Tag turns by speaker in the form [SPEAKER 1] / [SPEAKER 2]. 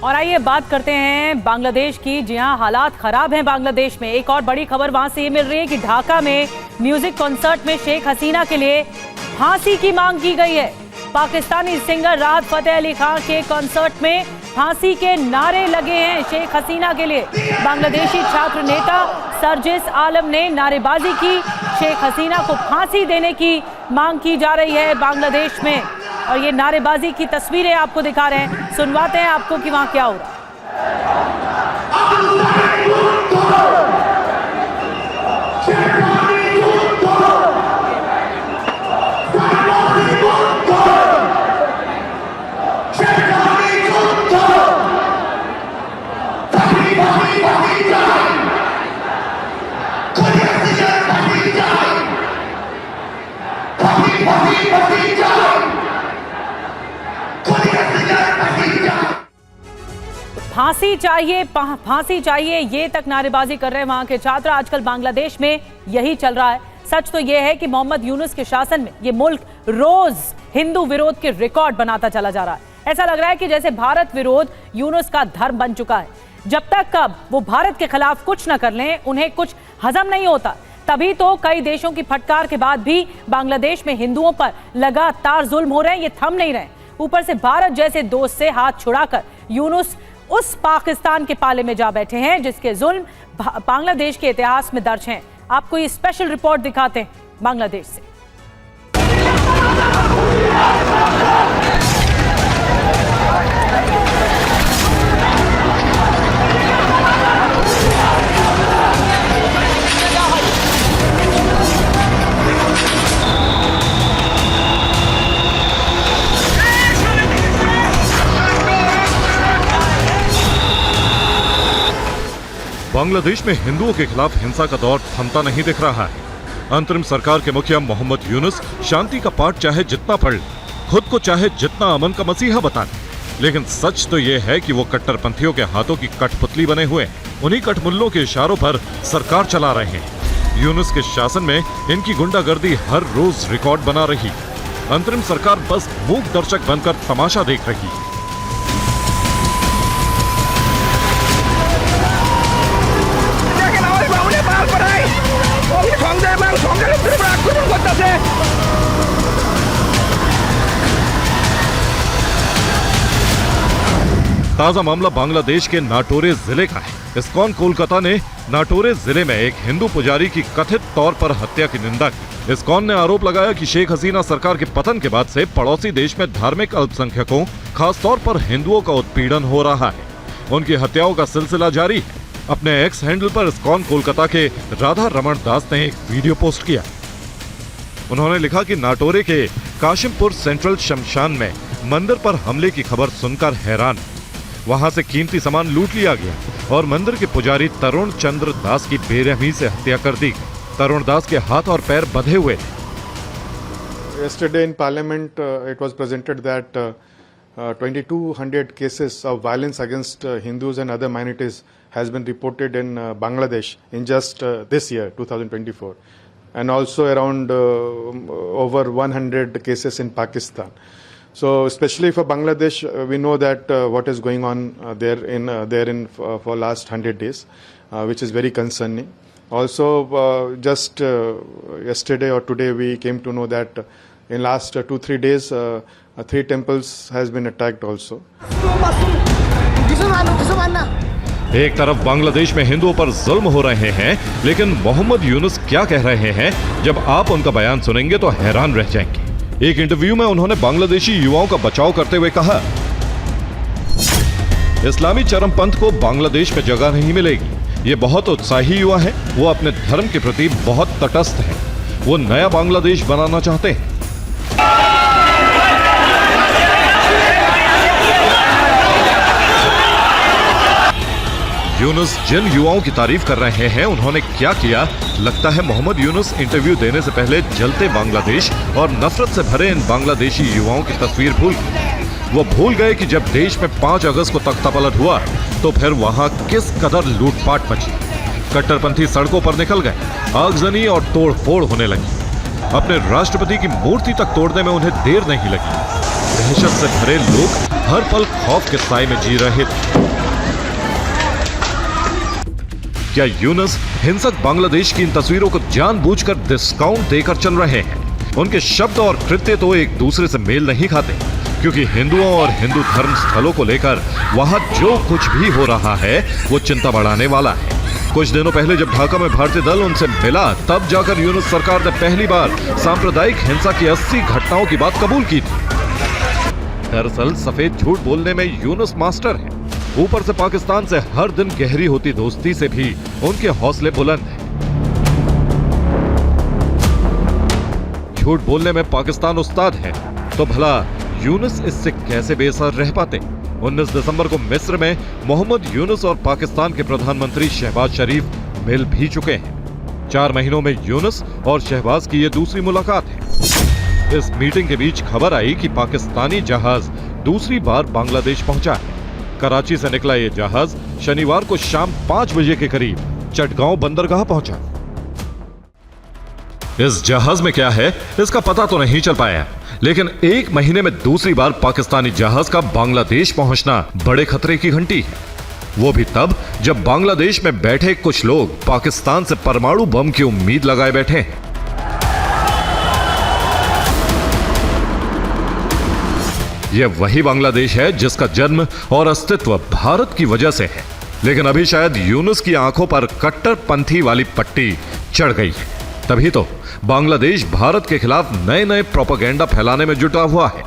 [SPEAKER 1] और आइए बात करते हैं बांग्लादेश की। जी हां, हालात खराब हैं बांग्लादेश में। एक और बड़ी खबर वहां से ये मिल रही है कि ढाका में म्यूजिक कॉन्सर्ट में शेख हसीना के लिए फांसी की मांग की गई है। पाकिस्तानी सिंगर राहत फतेह अली खान के कॉन्सर्ट में फांसी के नारे लगे हैं शेख हसीना के लिए। बांग्लादेशी छात्र नेता सरजिस आलम ने नारेबाजी की। शेख हसीना को फांसी देने की मांग की जा रही है बांग्लादेश में, और ये नारेबाजी की तस्वीरें आपको दिखा रहे हैं। सुनवाते हैं आपको कि वहां क्या हो रहा है। फांसी चाहिए ये तक नारेबाजी कर रहे हैं वहां के छात्र। आजकल बांग्लादेश में यही चल रहा है। सच तो यह है कि मोहम्मद यूनुस के शासन में ये मुल्क रोज हिंदू विरोध के रिकॉर्ड बनाता चला जा रहा है। ऐसा लग रहा है कि जैसे भारत विरोध यूनुस का धर्म बन चुका है। जब तक कब वो भारत के खिलाफ कुछ न कर लें, उन्हें कुछ हजम नहीं होता। तभी तो कई देशों की फटकार के बाद भी बांग्लादेश में हिंदुओं पर लगातार जुल्म हो रहे हैं, ये थम नहीं रहे। ऊपर से भारत जैसे दोस्त से हाथ छुड़ाकर यूनुस उस पाकिस्तान के पाले में जा बैठे हैं जिसके जुल्म बांग्लादेश के इतिहास में दर्ज हैं। आपको ये स्पेशल रिपोर्ट दिखाते हैं बांग्लादेश से।
[SPEAKER 2] बांग्लादेश में हिंदुओं के खिलाफ हिंसा का दौर थमता नहीं दिख रहा है। अंतरिम सरकार के मुखिया मोहम्मद यूनुस शांति का पाठ चाहे जितना पढ़ ले, खुद को चाहे जितना अमन का मसीहा बता ले, लेकिन सच तो ये है कि वो कट्टरपंथियों के हाथों की कठपुतली बने हुए उन्हीं कठमुल्लों के इशारों पर सरकार चला रहे हैं। यूनुस के शासन में इनकी गुंडागर्दी हर रोज रिकॉर्ड बना रही। अंतरिम सरकार बस मूक दर्शक बनकर तमाशा देख रही है। ताजा मामला बांग्लादेश के नाटोरे जिले का है। इस्कॉन कोलकाता ने नाटोरे जिले में एक हिंदू पुजारी की कथित तौर पर हत्या की निंदा की। इस्कॉन ने आरोप लगाया कि शेख हसीना सरकार के पतन के बाद से पड़ोसी देश में धार्मिक अल्पसंख्यकों, खासतौर पर हिंदुओं का उत्पीड़न हो रहा है। उनकी हत्याओं का सिलसिला जारी है। अपने एक्स हैंडल पर इस्कॉन कोलकाता के राधा रमण दास ने एक वीडियो पोस्ट किया। उन्होंने लिखा कि नाटोरे के काशिमपुर सेंट्रल शमशान में मंदिर पर हमले की खबर सुनकर हैरान। वहां से कीमती सामान लूट लिया गया और मंदिर के पुजारी तरुण चंद्र दास की बेरहमी से हत्या कर दी। तरुण दास के हाथ और पैर बंधे हुए थे।
[SPEAKER 3] Yesterday in Parliament, it was presented that 2200 cases of violence against Hindus and other minorities has been reported in Bangladesh in just this year, 2024, and also around over 100 cases in Pakistan. So, especially for Bangladesh, we know that what is going on there for last 100 days, which is very concerning. Also, just yesterday or today, we came to know that in last 2-3 days, 3 temples has been attacked also.
[SPEAKER 2] एक तरफ बांग्लादेश में हिंदुओं पर जुल्म हो रहे हैं, लेकिन मोहम्मद यूनुस क्या कह रहे हैं, जब आप उनका बयान सुनेंगे तो हैरान रह जाएंगे। एक इंटरव्यू में उन्होंने बांग्लादेशी युवाओं का बचाव करते हुए कहा, इस्लामी चरमपंथ को बांग्लादेश में जगह नहीं मिलेगी। ये बहुत उत्साही युवा हैं, वो अपने धर्म के प्रति बहुत तटस्थ हैं। वो नया बांग्लादेश बनाना चाहते हैं। यूनुस जिन युवाओं की तारीफ कर रहे हैं, उन्होंने क्या किया? लगता है मोहम्मद यूनुस इंटरव्यू देने से पहले जलते बांग्लादेश और नफरत से भरे इन बांग्लादेशी युवाओं की तस्वीर भूल गए। वो भूल गए कि जब देश में 5 अगस्त को तख्तापलट हुआ तो फिर वहां किस कदर लूटपाट मची। कट्टरपंथी सड़कों पर निकल गए, आगजनी और तोड़फोड़ होने लगी। अपने राष्ट्रपति की मूर्ति तक तोड़ने में उन्हें देर नहीं लगी। दहशत से भरे लोग हर पल खौफ के साए में जी रहे थे। क्या यूनुस हिंसक बांग्लादेश की इन तस्वीरों को जानबूझकर डिस्काउंट देकर चल रहे हैं? उनके शब्द और कृत्य तो एक दूसरे से मेल नहीं खाते, क्योंकि हिंदुओं और हिंदू धर्म स्थलों को लेकर वहां जो कुछ भी हो रहा है वो चिंता बढ़ाने वाला है। कुछ दिनों पहले जब ढाका में भारतीय दल उनसे मिला, तब जाकर यूनुस सरकार ने पहली बार सांप्रदायिक हिंसा की 80 घटनाओं की बात कबूल की थी। दरअसल सफेद झूठ बोलने में यूनुस मास्टर है। ऊपर से पाकिस्तान से हर दिन गहरी होती दोस्ती से भी उनके हौसले बुलंद हैं। झूठ बोलने में पाकिस्तान उस्ताद है, तो भला यूनुस इससे कैसे बेअसर रह पाते? 19 दिसंबर को मिस्र में मोहम्मद यूनुस और पाकिस्तान के प्रधानमंत्री शहबाज शरीफ मिल भी चुके हैं। 4 महीनों में यूनुस और शहबाज की यह दूसरी मुलाकात है। इस मीटिंग के बीच खबर आई कि पाकिस्तानी जहाज दूसरी बार बांग्लादेश पहुंचा है। कराची से निकला यह जहाज शनिवार को शाम 5 बजे के करीब चटगांव बंदरगाह पहुंचा। इस जहाज में क्या है इसका पता तो नहीं चल पाया, लेकिन 1 महीने में दूसरी बार पाकिस्तानी जहाज का बांग्लादेश पहुंचना बड़े खतरे की घंटी है। वो भी तब जब बांग्लादेश में बैठे कुछ लोग पाकिस्तान से परमाणु बम की उम्मीद लगाए बैठे हैं। यह वही बांग्लादेश है जिसका जन्म और अस्तित्व भारत की वजह से है, लेकिन अभी शायद यूनुस की आंखों पर कट्टरपंथी वाली पट्टी चढ़ गई है। तभी तो बांग्लादेश भारत के खिलाफ नए नए प्रोपेगेंडा फैलाने में जुटा हुआ है।